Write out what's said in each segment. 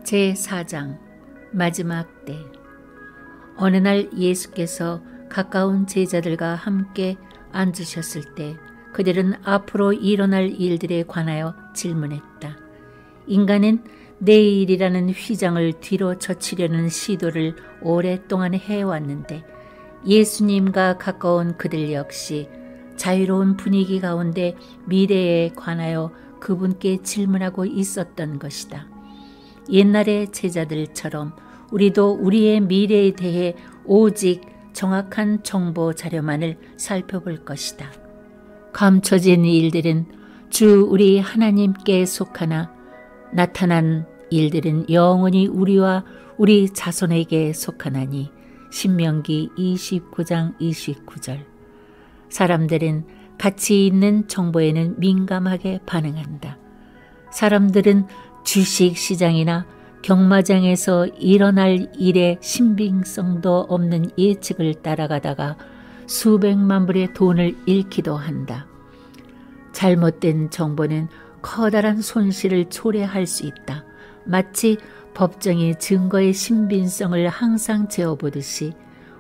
제4장 마지막 때. 어느 날 예수께서 가까운 제자들과 함께 앉으셨을 때 그들은 앞으로 일어날 일들에 관하여 질문했다. 인간은 내일이라는 휘장을 뒤로 젖히려는 시도를 오랫동안 해왔는데 예수님과 가까운 그들 역시 자유로운 분위기 가운데 미래에 관하여 그분께 질문하고 있었던 것이다. 옛날의 제자들처럼 우리도 우리의 미래에 대해 오직 정확한 정보 자료만을 살펴볼 것이다. 감춰진 일들은 주 우리 하나님께 속하나 나타난 일들은 영원히 우리와 우리 자손에게 속하나니. 신명기 29장 29절. 사람들은 가치 있는 정보에는 민감하게 반응한다. 사람들은 주식 시장이나 경마장에서 일어날 일의 신빙성도 없는 예측을 따라가다가 수백만 불의 돈을 잃기도 한다. 잘못된 정보는 커다란 손실을 초래할 수 있다. 마치 법정이 증거의 신빙성을 항상 재어보듯이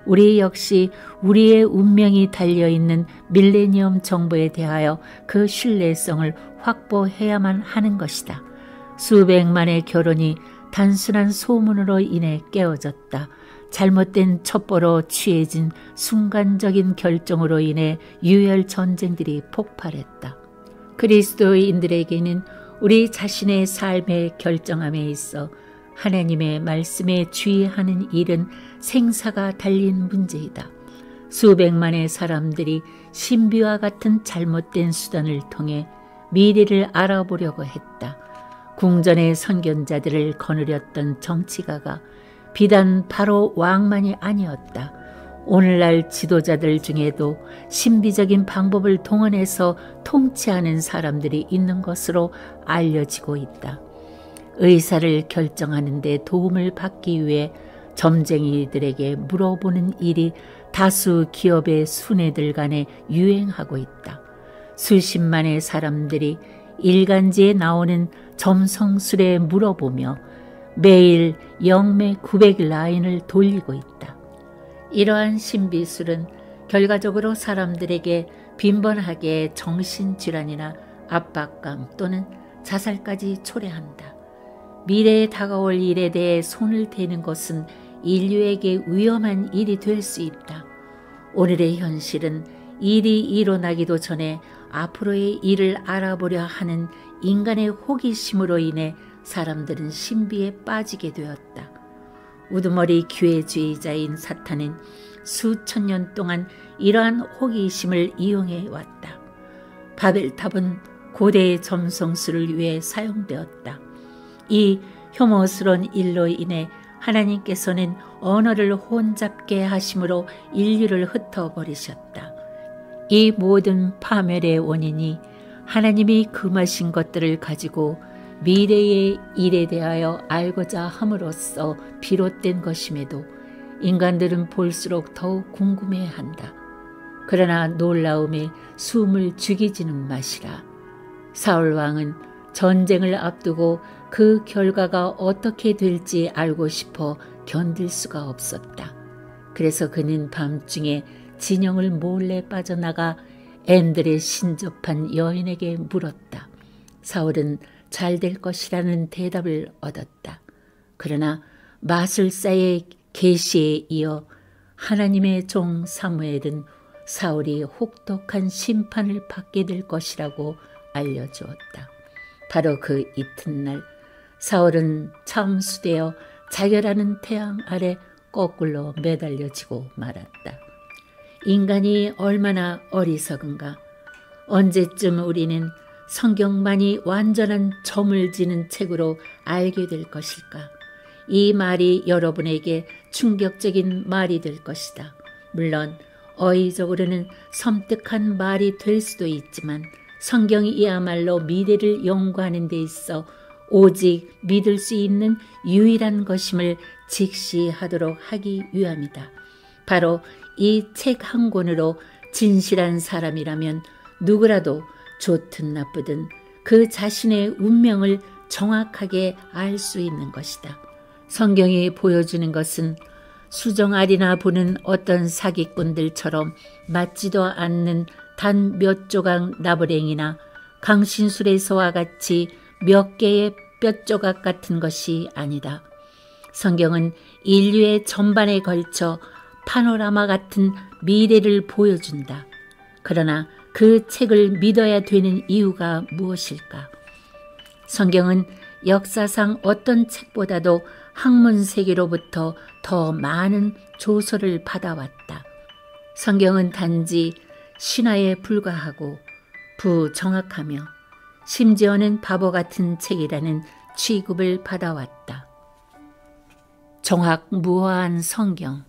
우리 역시 우리의 운명이 달려있는 밀레니엄 정보에 대하여 그 신뢰성을 확보해야만 하는 것이다. 수백만의 결혼이 단순한 소문으로 인해 깨어졌다. 잘못된 첩보로 취해진 순간적인 결정으로 인해 유혈 전쟁들이 폭발했다. 그리스도인들에게는 우리 자신의 삶의 결정함에 있어 하나님의 말씀에 주의하는 일은 생사가 달린 문제이다. 수백만의 사람들이 신비와 같은 잘못된 수단을 통해 미래를 알아보려고 했다. 궁전의 선견자들을 거느렸던 정치가가 비단 바로 왕만이 아니었다. 오늘날 지도자들 중에도 신비적인 방법을 동원해서 통치하는 사람들이 있는 것으로 알려지고 있다. 의사를 결정하는 데 도움을 받기 위해 점쟁이들에게 물어보는 일이 다수 기업의 순회들 간에 유행하고 있다. 수십만의 사람들이 일간지에 나오는 점성술에 물어보며 매일 영매 900라인을 돌리고 있다. 이러한 신비술은 결과적으로 사람들에게 빈번하게 정신질환이나 압박감 또는 자살까지 초래한다. 미래에 다가올 일에 대해 손을 대는 것은 인류에게 위험한 일이 될 수 있다. 오늘의 현실은 일이 일어나기도 전에 앞으로의 일을 알아보려 하는 인간의 호기심으로 인해 사람들은 신비에 빠지게 되었다. 우두머리 기회주의자인 사탄은 수천 년 동안 이러한 호기심을 이용해 왔다. 바벨탑은 고대의 점성술을 위해 사용되었다. 이 혐오스러운 일로 인해 하나님께서는 언어를 혼잡게 하심으로 인류를 흩어버리셨다. 이 모든 파멸의 원인이 하나님이 금하신 것들을 가지고 미래의 일에 대하여 알고자 함으로써 비롯된 것임에도 인간들은 볼수록 더욱 궁금해한다. 그러나 놀라움에 숨을 죽이지는 마시라. 사울 왕은 전쟁을 앞두고 그 결과가 어떻게 될지 알고 싶어 견딜 수가 없었다. 그래서 그는 밤중에 진영을 몰래 빠져나가 앤들에 신접한 여인에게 물었다. 사울은 잘 될 것이라는 대답을 얻었다. 그러나 마술사의 계시에 이어 하나님의 종 사무엘은 사울이 혹독한 심판을 받게 될 것이라고 알려주었다. 바로 그 이튿날 사울은 참수되어 자결하는 태양 아래 거꾸로 매달려지고 말았다. 인간이 얼마나 어리석은가. 언제쯤 우리는 성경만이 완전한 점을 지는 책으로 알게 될 것일까. 이 말이 여러분에게 충격적인 말이 될 것이다. 물론 어휘적으로는 섬뜩한 말이 될 수도 있지만 성경이야말로 미래를 연구하는 데 있어 오직 믿을 수 있는 유일한 것임을 직시하도록 하기 위함이다. 바로 이 책 한 권으로 진실한 사람이라면 누구라도 좋든 나쁘든 그 자신의 운명을 정확하게 알 수 있는 것이다. 성경이 보여주는 것은 수정알이나 보는 어떤 사기꾼들처럼 맞지도 않는 단 몇 조각 나부랭이나 강신술에서와 같이 몇 개의 뼈조각 같은 것이 아니다. 성경은 인류의 전반에 걸쳐 파노라마 같은 미래를 보여준다. 그러나 그 책을 믿어야 되는 이유가 무엇일까? 성경은 역사상 어떤 책보다도 학문 세계로부터 더 많은 조서를 받아왔다. 성경은 단지 신화에 불과하고 부정확하며 심지어는 바보 같은 책이라는 취급을 받아왔다. 정확무화한 성경.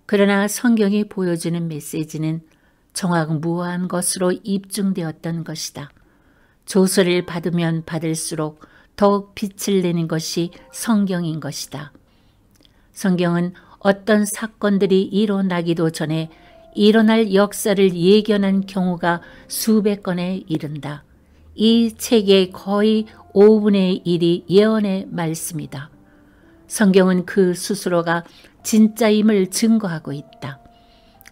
그러나 성경이 보여주는 메시지는 정확무화한 것으로 입증되었던 것이다. 조서를 받으면 받을수록 더욱 빛을 내는 것이 성경인 것이다. 성경은 어떤 사건들이 일어나기도 전에 일어날 역사를 예견한 경우가 수백 건에 이른다. 이 책의 거의 5분의 1이 예언의 말씀이다. 성경은 그 스스로가 진짜임을 증거하고 있다.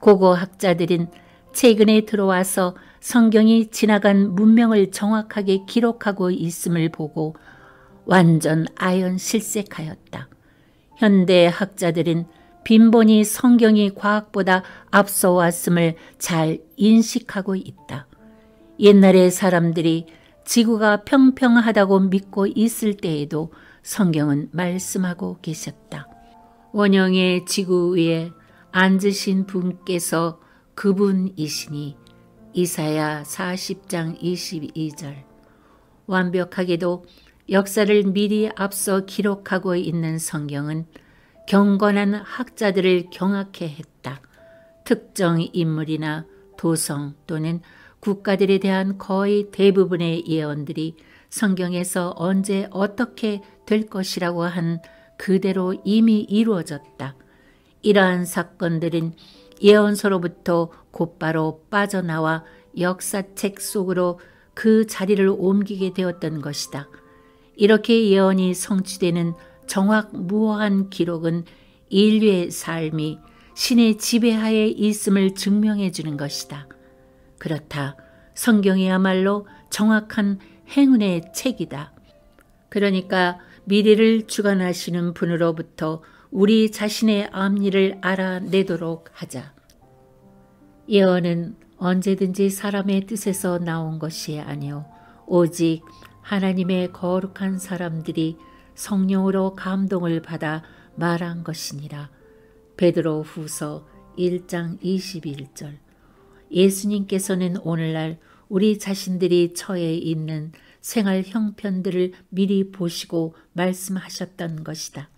고고학자들은 최근에 들어와서 성경이 지나간 문명을 정확하게 기록하고 있음을 보고 완전 아연실색하였다. 현대 학자들은 빈번히 성경이 과학보다 앞서왔음을 잘 인식하고 있다. 옛날의 사람들이 지구가 평평하다고 믿고 있을 때에도 성경은 말씀하고 계셨다. 원형의 지구 위에 앉으신 분께서 그분이시니 이사야 40장 22절. 완벽하게도 역사를 미리 앞서 기록하고 있는 성경은 경건한 학자들을 경악해 했다. 특정 인물이나 도성 또는 국가들에 대한 거의 대부분의 예언들이 성경에서 언제 어떻게 될 것이라고 한 그대로 이미 이루어졌다. 이러한 사건들은 예언서로부터 곧바로 빠져나와 역사책 속으로 그 자리를 옮기게 되었던 것이다. 이렇게 예언이 성취되는 정확무화한 기록은 인류의 삶이 신의 지배하에 있음을 증명해 주는 것이다. 그렇다. 성경이야말로 정확한 행운의 책이다. 그러니까 미래를 주관하시는 분으로부터 우리 자신의 앞일을 알아내도록 하자. 예언은 언제든지 사람의 뜻에서 나온 것이 아니오 오직 하나님의 거룩한 사람들이 성령으로 감동을 받아 말한 것이니라. 베드로 후서 1장 21절. 예수님께서는 오늘날 우리 자신들이 처해 있는 생활 형편들을 미리 보시고 말씀하셨던 것이다.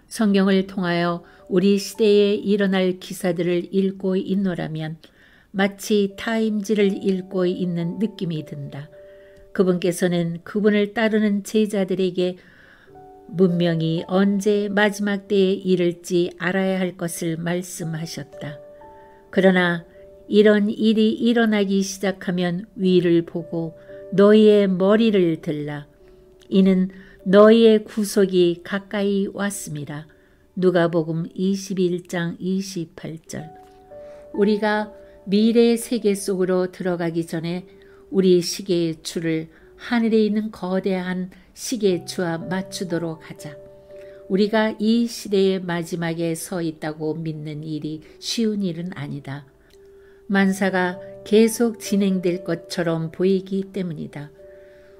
성경을 통하여 우리 시대에 일어날 기사들을 읽고 있노라면 마치 타임지를 읽고 있는 느낌이 든다. 그분께서는 그분을 따르는 제자들에게 문명이 언제 마지막 때에 이를지 알아야 할 것을 말씀하셨다. 그러나 이런 일이 일어나기 시작하면 위를 보고 너희의 머리를 들라. 이는 너희의 구속이 가까이 왔습니다. 누가복음 21장 28절. 우리가 미래의 세계 속으로 들어가기 전에 우리 시계의 추를 하늘에 있는 거대한 시계의 추와 맞추도록 하자. 우리가 이 시대의 마지막에 서 있다고 믿는 일이 쉬운 일은 아니다. 만사가 계속 진행될 것처럼 보이기 때문이다.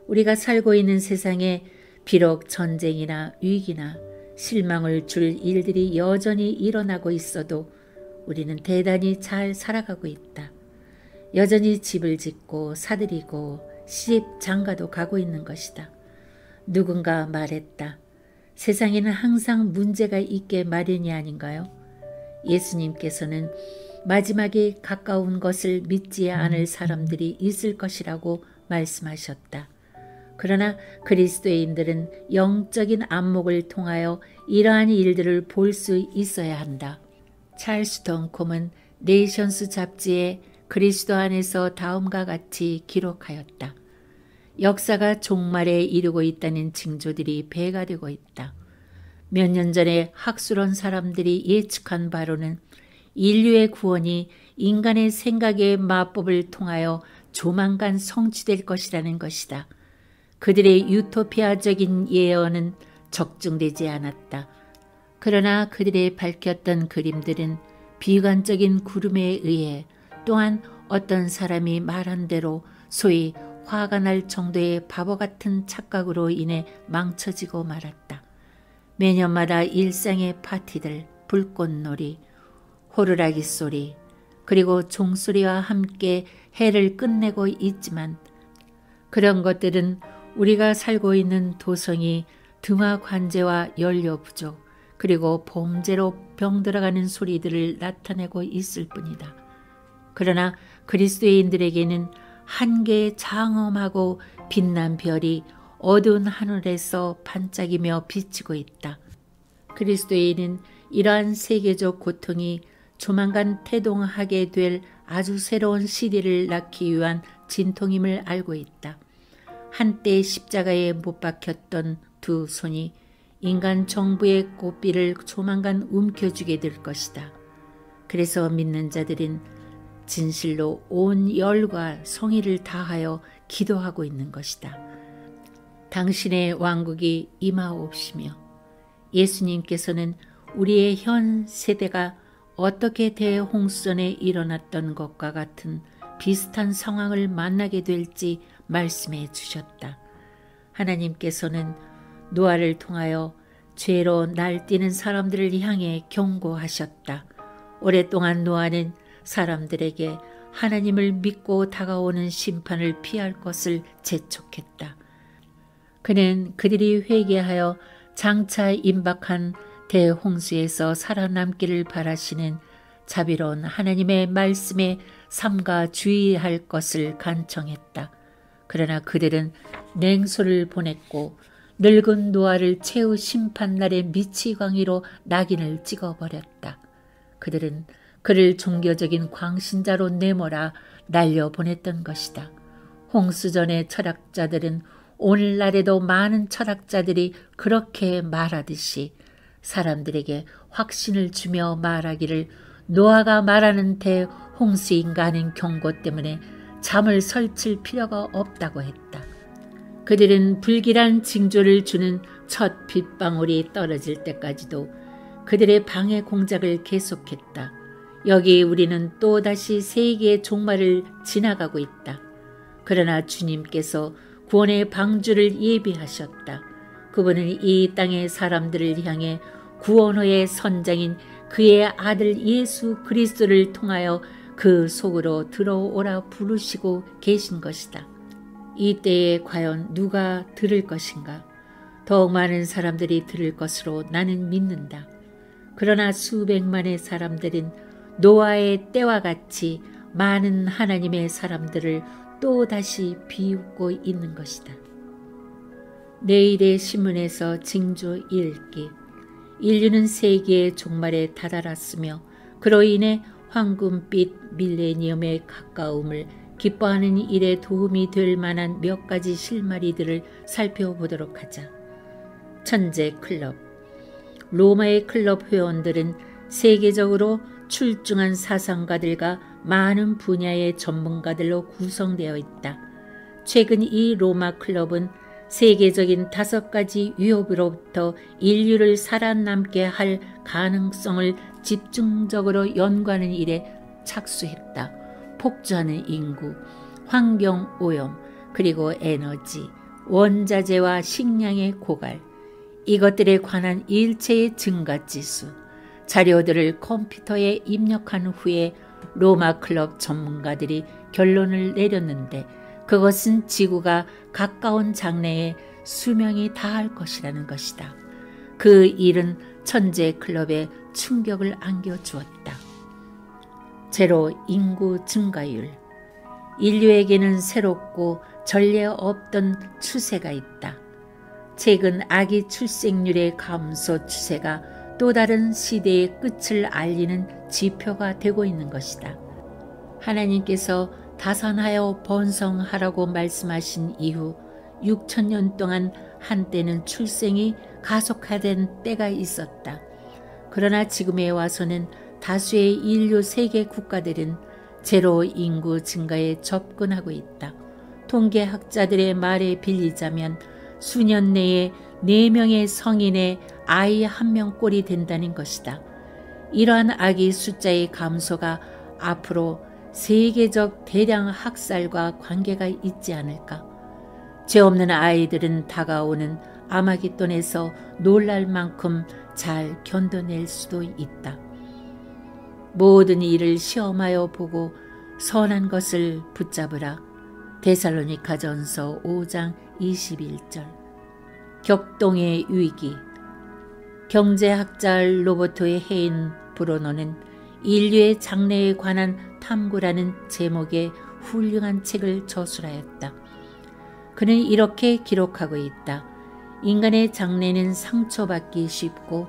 우리가 살고 있는 세상에 비록 전쟁이나 위기나 실망을 줄 일들이 여전히 일어나고 있어도 우리는 대단히 잘 살아가고 있다. 여전히 집을 짓고 사들이고 시집 장가도 가고 있는 것이다. 누군가 말했다. 세상에는 항상 문제가 있게 마련이 아닌가요? 예수님께서는 마지막에 가까운 것을 믿지 않을 사람들이 있을 것이라고 말씀하셨다. 그러나 그리스도인들은 영적인 안목을 통하여 이러한 일들을 볼 수 있어야 한다. 찰스 덩콤은 네이션스 잡지에 그리스도 안에서 다음과 같이 기록하였다. 역사가 종말에 이르고 있다는 징조들이 배가 되고 있다. 몇 년 전에 학술원 사람들이 예측한 바로는 인류의 구원이 인간의 생각의 마법을 통하여 조만간 성취될 것이라는 것이다. 그들의 유토피아적인 예언은 적중되지 않았다. 그러나 그들의 밝혔던 그림들은 비관적인 구름에 의해 또한 어떤 사람이 말한 대로 소위 화가 날 정도의 바보 같은 착각으로 인해 망쳐지고 말았다. 매년마다 일상의 파티들, 불꽃놀이, 호루라기 소리, 그리고 종소리와 함께 해를 끝내고 있지만 그런 것들은 우리가 살고 있는 도성이 등화 관제와 연료 부족, 그리고 범죄로 병들어가는 소리들을 나타내고 있을 뿐이다. 그러나 그리스도인들에게는 한 개의 장엄하고 빛난 별이 어두운 하늘에서 반짝이며 비치고 있다. 그리스도인은 이러한 세계적 고통이 조만간 태동하게 될 아주 새로운 시대를 낳기 위한 진통임을 알고 있다. 한때 십자가에 못 박혔던 두 손이 인간 정부의 꽃비를 조만간 움켜쥐게 될 것이다. 그래서 믿는 자들은 진실로 온 열과 성의를 다하여 기도하고 있는 것이다. 당신의 왕국이 임하옵시며 예수님께서는 우리의 현 세대가 어떻게 대홍수전에 일어났던 것과 같은 비슷한 상황을 만나게 될지 말씀해 주셨다. 하나님께서는 노아를 통하여 죄로 날뛰는 사람들을 향해 경고하셨다. 오랫동안 노아는 사람들에게 하나님을 믿고 다가오는 심판을 피할 것을 재촉했다. 그는 그들이 회개하여 장차 임박한 대홍수에서 살아남기를 바라시는 자비로운 하나님의 말씀에 삼가 주의할 것을 간청했다. 그러나 그들은 냉소를 보냈고 늙은 노아를 최후 심판날의 미치광이로 낙인을 찍어버렸다. 그들은 그를 종교적인 광신자로 내몰아 날려보냈던 것이다. 홍수전의 철학자들은 오늘날에도 많은 철학자들이 그렇게 말하듯이 사람들에게 확신을 주며 말하기를 노아가 말하는 대홍수인가 하는 경고 때문에 잠을 설칠 필요가 없다고 했다. 그들은 불길한 징조를 주는 첫 빗방울이 떨어질 때까지도 그들의 방해 공작을 계속했다. 여기 우리는 또다시 세계의 종말을 지나가고 있다. 그러나 주님께서 구원의 방주를 예비하셨다. 그분은 이 땅의 사람들을 향해 구원의 선장인 그의 아들 예수 그리스도를 통하여 그 속으로 들어오라 부르시고 계신 것이다. 이때에 과연 누가 들을 것인가? 더욱 많은 사람들이 들을 것으로 나는 믿는다. 그러나 수백만의 사람들은 노아의 때와 같이 많은 하나님의 사람들을 또다시 비웃고 있는 것이다. 내일의 신문에서 징조 읽기. 인류는 세계의 종말에 다다랐으며 그로 인해 황금빛 밀레니엄의 가까움을 기뻐하는 일에 도움이 될 만한 몇 가지 실마리들을 살펴보도록 하자. 천재 클럽. 로마의 클럽 회원들은 세계적으로 출중한 사상가들과 많은 분야의 전문가들로 구성되어 있다. 최근 이 로마 클럽은 세계적인 5가지 위협으로부터 인류를 살아남게 할 가능성을 집중적으로 연구하는 일에 착수했다. 폭주하는 인구, 환경오염, 그리고 에너지, 원자재와 식량의 고갈, 이것들에 관한 일체의 증가지수, 자료들을 컴퓨터에 입력한 후에 로마 클럽 전문가들이 결론을 내렸는데 그것은 지구가 가까운 장래에 수명이 다할 것이라는 것이다. 그 일은 천재 클럽에 충격을 안겨주었다. 제로 인구 증가율. 인류에게는 새롭고 전례 없던 추세가 있다. 최근 아기 출생률의 감소 추세가 또 다른 시대의 끝을 알리는 지표가 되고 있는 것이다. 하나님께서 다산하여 번성하라고 말씀하신 이후 6천년 동안 한때는 출생이 가속화된 때가 있었다. 그러나 지금에 와서는 다수의 인류 세계 국가들은 제로 인구 증가에 접근하고 있다. 통계학자들의 말에 빌리자면 수년 내에 4명의 성인의 아이 1명꼴이 된다는 것이다. 이러한 아기 숫자의 감소가 앞으로 세계적 대량 학살과 관계가 있지 않을까? 죄 없는 아이들은 다가오는 아마겟돈에서 놀랄 만큼 잘 견뎌낼 수도 있다. 모든 일을 시험하여 보고 선한 것을 붙잡으라. 데살로니가전서 5장 21절. 격동의 위기. 경제학자 로버토 헤인 브로너는 인류의 장래에 관한 탐구라는 제목의 훌륭한 책을 저술하였다. 그는 이렇게 기록하고 있다. 인간의 장래는 상처받기 쉽고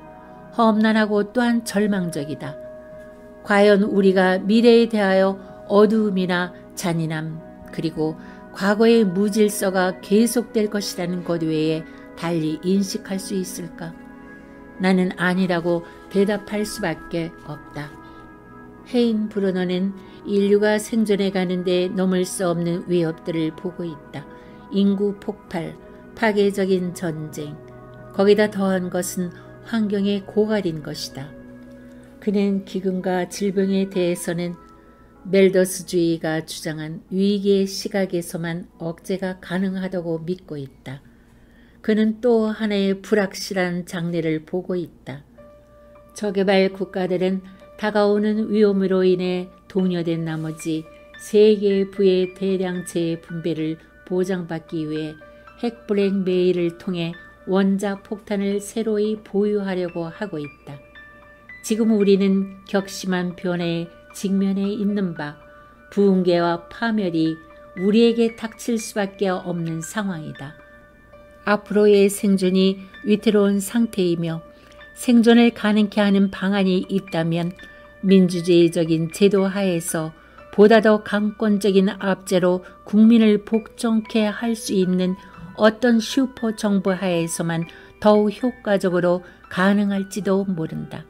험난하고 또한 절망적이다. 과연 우리가 미래에 대하여 어두움이나 잔인함 그리고 과거의 무질서가 계속될 것이라는 것 외에 달리 인식할 수 있을까? 나는 아니라고 대답할 수밖에 없다. 헤인 브루너는 인류가 생존해 가는데 넘을 수 없는 위협들을 보고 있다. 인구 폭발, 파괴적인 전쟁, 거기다 더한 것은 환경의 고갈인 것이다. 그는 기근과 질병에 대해서는 멜더스주의가 주장한 위기의 시각에서만 억제가 가능하다고 믿고 있다. 그는 또 하나의 불확실한 장래를 보고 있다. 저개발 국가들은 다가오는 위험으로 인해 동요된 나머지 세계 부의 대량 재해 분배를 보장받기 위해 핵블랙메일을 통해 원자 폭탄을 새로이 보유하려고 하고 있다. 지금 우리는 격심한 변화에 직면해 있는 바 붕괴와 파멸이 우리에게 닥칠 수밖에 없는 상황이다. 앞으로의 생존이 위태로운 상태이며 생존을 가능케 하는 방안이 있다면 민주주의적인 제도 하에서 보다 더 강권적인 압제로 국민을 복종케 할 수 있는 어떤 슈퍼 정부 하에서만 더욱 효과적으로 가능할지도 모른다.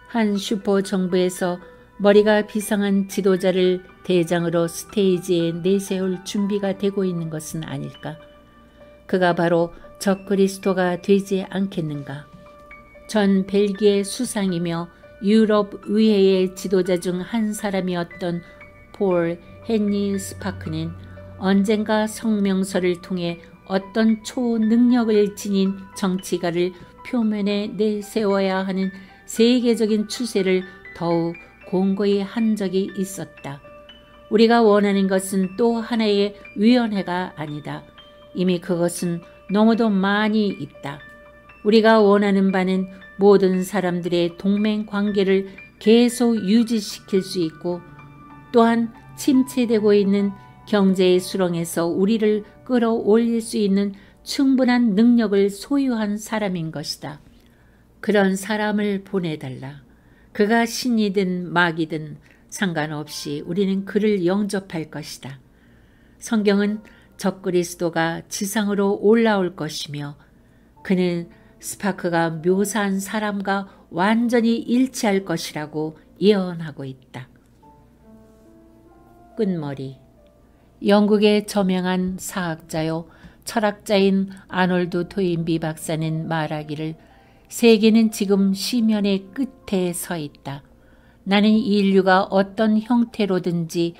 한 슈퍼 정부에서 머리가 비상한 지도자를 대장으로 스테이지에 내세울 준비가 되고 있는 것은 아닐까? 그가 바로 적그리스도가 되지 않겠는가? 전 벨기에 수상이며 유럽 의회의 지도자 중 한 사람이었던 폴 헨리 스파크는 언젠가 성명서를 통해 어떤 초능력을 지닌 정치가를 표면에 내세워야 하는 세계적인 추세를 더욱 공고히 한 적이 있었다. 우리가 원하는 것은 또 하나의 위원회가 아니다. 이미 그것은 너무도 많이 있다. 우리가 원하는 바는 모든 사람들의 동맹 관계를 계속 유지시킬 수 있고 또한 침체되고 있는 경제의 수렁에서 우리를 끌어올릴 수 있는 충분한 능력을 소유한 사람인 것이다. 그런 사람을 보내달라. 그가 신이든 마귀든 상관없이 우리는 그를 영접할 것이다. 성경은 적그리스도가 지상으로 올라올 것이며 그는 스파크가 묘사한 사람과 완전히 일치할 것이라고 예언하고 있다. 끝머리. 영국의 저명한 사학자요 철학자인 아놀드 토인비 박사는 말하기를 세계는 지금 시면의 끝에 서 있다. 나는 인류가 어떤 형태로든지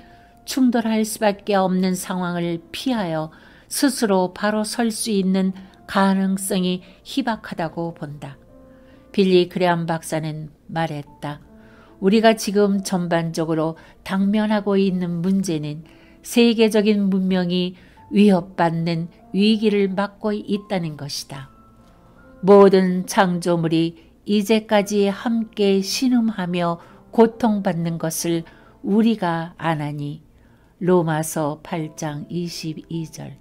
충돌할 수밖에 없는 상황을 피하여 스스로 바로 설 수 있는 가능성이 희박하다고 본다. 빌리 그레엄 박사는 말했다. 우리가 지금 전반적으로 당면하고 있는 문제는 세계적인 문명이 위협받는 위기를 맞고 있다는 것이다. 모든 창조물이 이제까지 함께 신음하며 고통받는 것을 우리가 아나니. 로마서 8장 22절.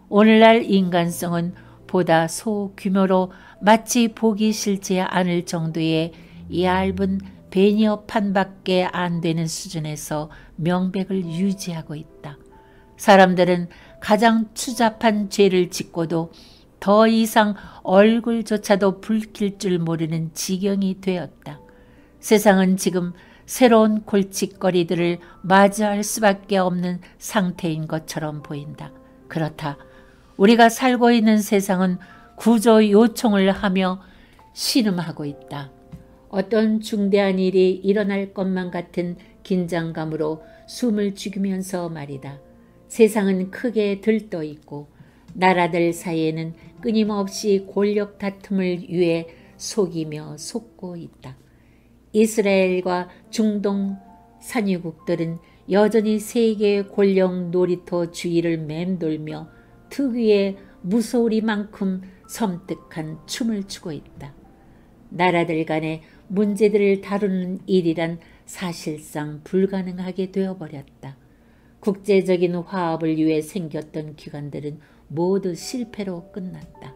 오늘날 인간성은 보다 소규모로 마치 보기 싫지 않을 정도의 얇은 베니어판밖에 안 되는 수준에서 명백을 유지하고 있다. 사람들은 가장 추잡한 죄를 짓고도 더 이상 얼굴조차도 붉힐 줄 모르는 지경이 되었다. 세상은 지금 새로운 골칫거리들을 맞이할 수밖에 없는 상태인 것처럼 보인다. 그렇다. 우리가 살고 있는 세상은 구조 요청을 하며 신음하고 있다. 어떤 중대한 일이 일어날 것만 같은 긴장감으로 숨을 죽이면서 말이다. 세상은 크게 들떠 있고 나라들 사이에는 끊임없이 권력 다툼을 위해 속이며 속고 있다. 이스라엘과 중동 산유국들은 여전히 세계의 권력 놀이터 주위를 맴돌며 특유의 무서우리만큼 섬뜩한 춤을 추고 있다. 나라들 간의 문제들을 다루는 일이란 사실상 불가능하게 되어버렸다. 국제적인 화합을 위해 생겼던 기관들은 모두 실패로 끝났다.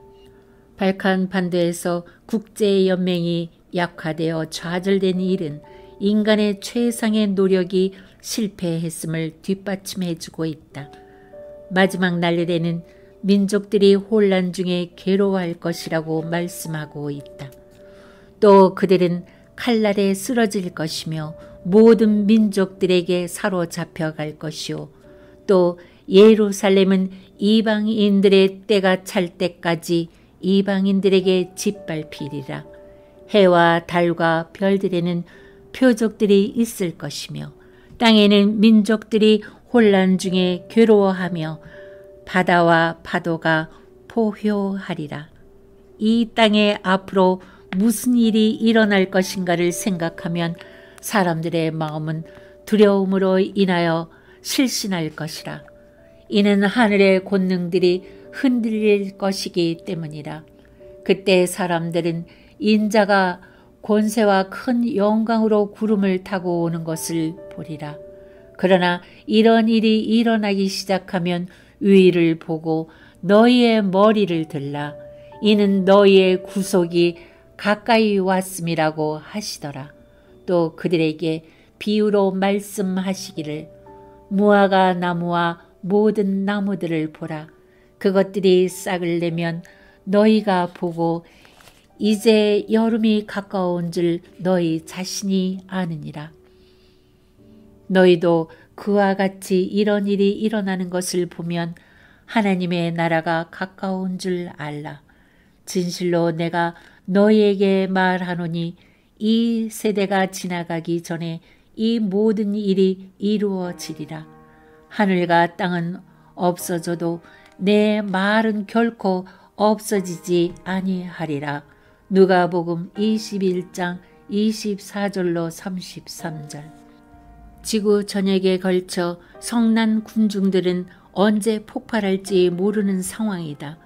발칸 반도에서 국제연맹이 약화되어 좌절된 일은 인간의 최상의 노력이 실패했음을 뒷받침해주고 있다. 마지막 날에는 민족들이 혼란 중에 괴로워할 것이라고 말씀하고 있다. 또 그들은 칼날에 쓰러질 것이며 모든 민족들에게 사로잡혀 갈 것이요. 또 예루살렘은 이방인들의 때가 찰 때까지 이방인들에게 짓밟히리라. 해와 달과 별들에는 표적들이 있을 것이며 땅에는 민족들이 혼란 중에 괴로워하며 바다와 파도가 포효하리라. 이 땅에 앞으로 무슨 일이 일어날 것인가를 생각하면 사람들의 마음은 두려움으로 인하여 실신할 것이라. 이는 하늘의 권능들이 흔들릴 것이기 때문이라. 그때 사람들은 인자가 권세와 큰 영광으로 구름을 타고 오는 것을 보리라. 그러나 이런 일이 일어나기 시작하면 위를 보고 너희의 머리를 들라. 이는 너희의 구속이 가까이 왔음이라고 하시더라. 또 그들에게 비유로 말씀하시기를 무화과 나무와 모든 나무들을 보라. 그것들이 싹을 내면 너희가 보고 이제 여름이 가까운 줄 너희 자신이 아느니라. 너희도 그와 같이 이런 일이 일어나는 것을 보면 하나님의 나라가 가까운 줄 알라. 진실로 내가 너희에게 말하노니 이 세대가 지나가기 전에 이 모든 일이 이루어지리라. 하늘과 땅은 없어져도 내 말은 결코 없어지지 아니하리라. 누가복음 21장 24절로 33절. 지구 전역에 걸쳐 성난 군중들은 언제 폭발할지 모르는 상황이다.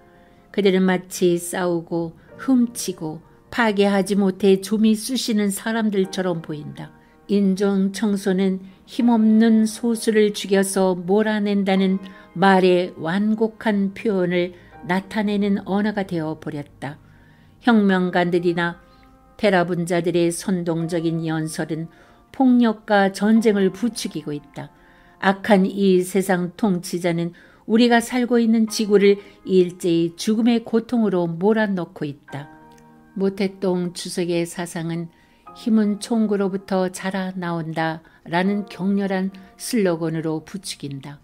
그들은 마치 싸우고 훔치고 파괴하지 못해 좀이 쑤시는 사람들처럼 보인다. 인종 청소는 힘없는 소수를 죽여서 몰아낸다는 말의 완곡한 표현을 나타내는 언어가 되어버렸다. 혁명가들이나 테라분자들의 선동적인 연설은 폭력과 전쟁을 부추기고 있다. 악한 이 세상 통치자는 우리가 살고 있는 지구를 일제히 죽음의 고통으로 몰아넣고 있다. 모택동 주석의 사상은 힘은 총구로부터 자라나온다 라는 격렬한 슬로건으로 부추긴다.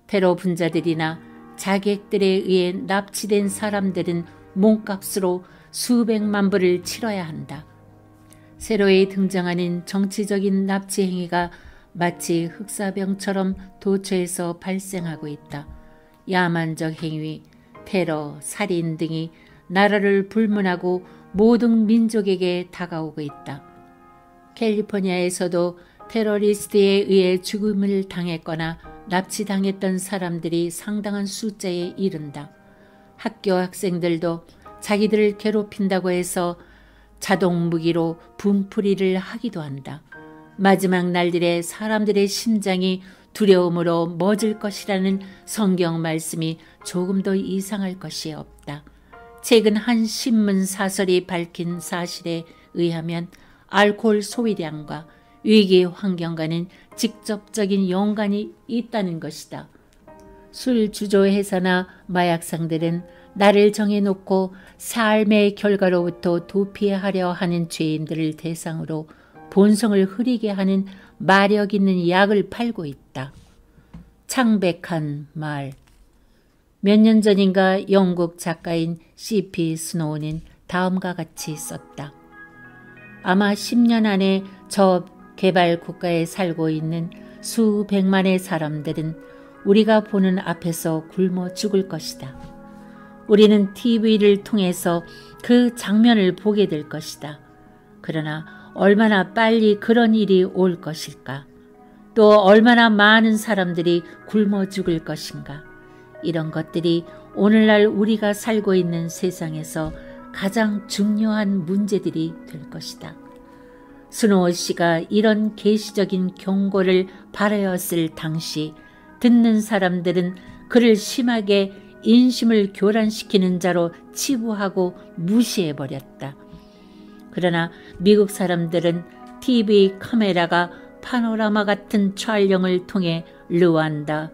테러 분자들이나 자객들에 의해 납치된 사람들은 몸값으로 수백만 불을 치러야 한다. 새로이 등장하는 정치적인 납치 행위가 마치 흑사병처럼 도처에서 발생하고 있다. 야만적 행위, 테러, 살인 등이 나라를 불문하고 모든 민족에게 다가오고 있다. 캘리포니아에서도 테러리스트에 의해 죽음을 당했거나 납치당했던 사람들이 상당한 숫자에 이른다. 학교 학생들도 자기들을 괴롭힌다고 해서 자동 무기로 분풀이를 하기도 한다. 마지막 날들에 사람들의 심장이 두려움으로 멎을 것이라는 성경 말씀이 조금도 이상할 것이 없다. 최근 한 신문 사설이 밝힌 사실에 의하면 알코올 소비량과 위기 환경과는 직접적인 연관이 있다는 것이다. 술 주조회사나 마약상들은 나를 정해놓고 삶의 결과로부터 도피하려 하는 죄인들을 대상으로 본성을 흐리게 하는 마력 있는 약을 팔고 있다. 창백한 말. 몇 년 전인가 영국 작가인 C.P. 스노우는 다음과 같이 썼다. 아마 10년 안에 저 개발 국가에 살고 있는 수백만의 사람들은 우리가 보는 앞에서 굶어 죽을 것이다. 우리는 TV를 통해서 그 장면을 보게 될 것이다. 그러나 얼마나 빨리 그런 일이 올 것일까? 또 얼마나 많은 사람들이 굶어 죽을 것인가? 이런 것들이 오늘날 우리가 살고 있는 세상에서 가장 중요한 문제들이 될 것이다. 스노우 씨가 이런 계시적인 경고를 발하였을 당시 듣는 사람들은 그를 심하게 인심을 교란시키는 자로 치부하고 무시해버렸다. 그러나 미국 사람들은 TV 카메라가 파노라마 같은 촬영을 통해 르완다,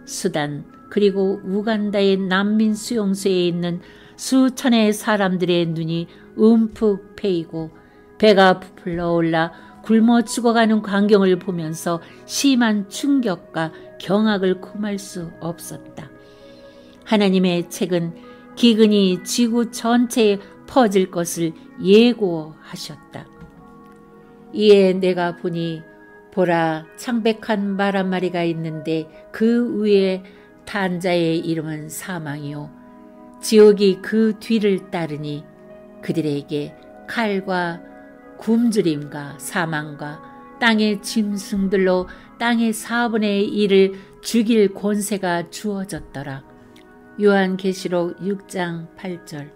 수단, 그리고 우간다의 난민 수용소에 있는 수천의 사람들의 눈이 움푹 패이고 배가 부풀러 올라 굶어 죽어가는 광경을 보면서 심한 충격과 경악을 금할 수 없었다. 하나님의 책은 기근이 지구 전체에 퍼질 것을 예고하셨다. 이에 내가 보니 보라, 창백한 말 한 마리가 있는데 그 위에 탄 자의 이름은 사망이요 지옥이 그 뒤를 따르니 그들에게 칼과 굶주림과 사망과 땅의 짐승들로 땅의 4분의 1을 죽일 권세가 주어졌더라. 요한계시록 6장 8절.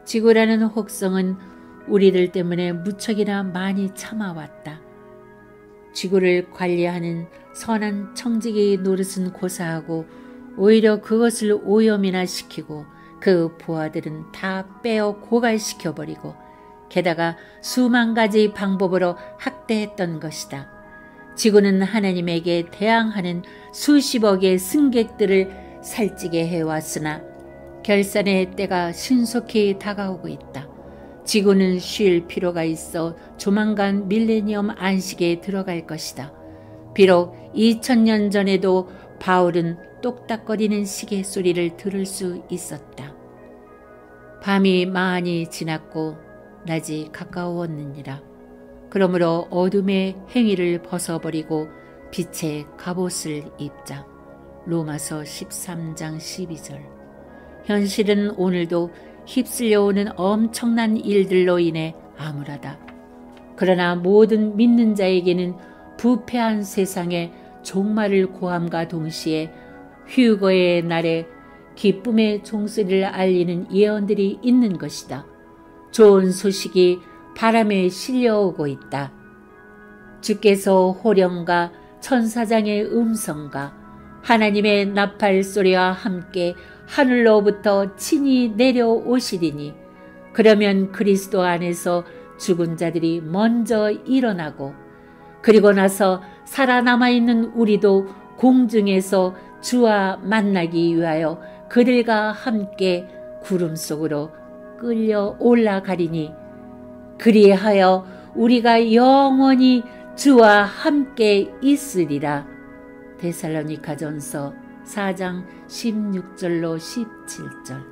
지구라는 혹성은 우리들 때문에 무척이나 많이 참아왔다. 지구를 관리하는 선한 청지기 노릇은 고사하고 오히려 그것을 오염이나 시키고 그 부하들은 다 빼어 고갈시켜버리고 게다가 수만 가지 방법으로 학대했던 것이다. 지구는 하나님에게 대항하는 수십억의 승객들을 살찌게 해왔으나 결산의 때가 신속히 다가오고 있다. 지구는 쉴 필요가 있어 조만간 밀레니엄 안식에 들어갈 것이다. 비록 2000년 전에도 바울은 똑딱거리는 시계 소리를 들을 수 있었다. 밤이 많이 지났고 낮이 가까웠느니라. 그러므로 어둠의 행위를 벗어버리고 빛의 갑옷을 입자. 로마서 13장 12절. 현실은 오늘도 휩쓸려오는 엄청난 일들로 인해 암울하다. 그러나 모든 믿는 자에게는 부패한 세상의 종말을 고함과 동시에 휴거의 날에 기쁨의 종소리를 알리는 예언들이 있는 것이다. 좋은 소식이 바람에 실려오고 있다. 주께서 호령과 천사장의 음성과 하나님의 나팔 소리와 함께 하늘로부터 친히 내려오시리니 그러면 그리스도 안에서 죽은 자들이 먼저 일어나고 그리고 나서 살아남아있는 우리도 공중에서 주와 만나기 위하여 그들과 함께 구름 속으로 끌려 올라가리니 그리하여 우리가 영원히 주와 함께 있으리라. 데살로니가전서 4장 16절로 17절.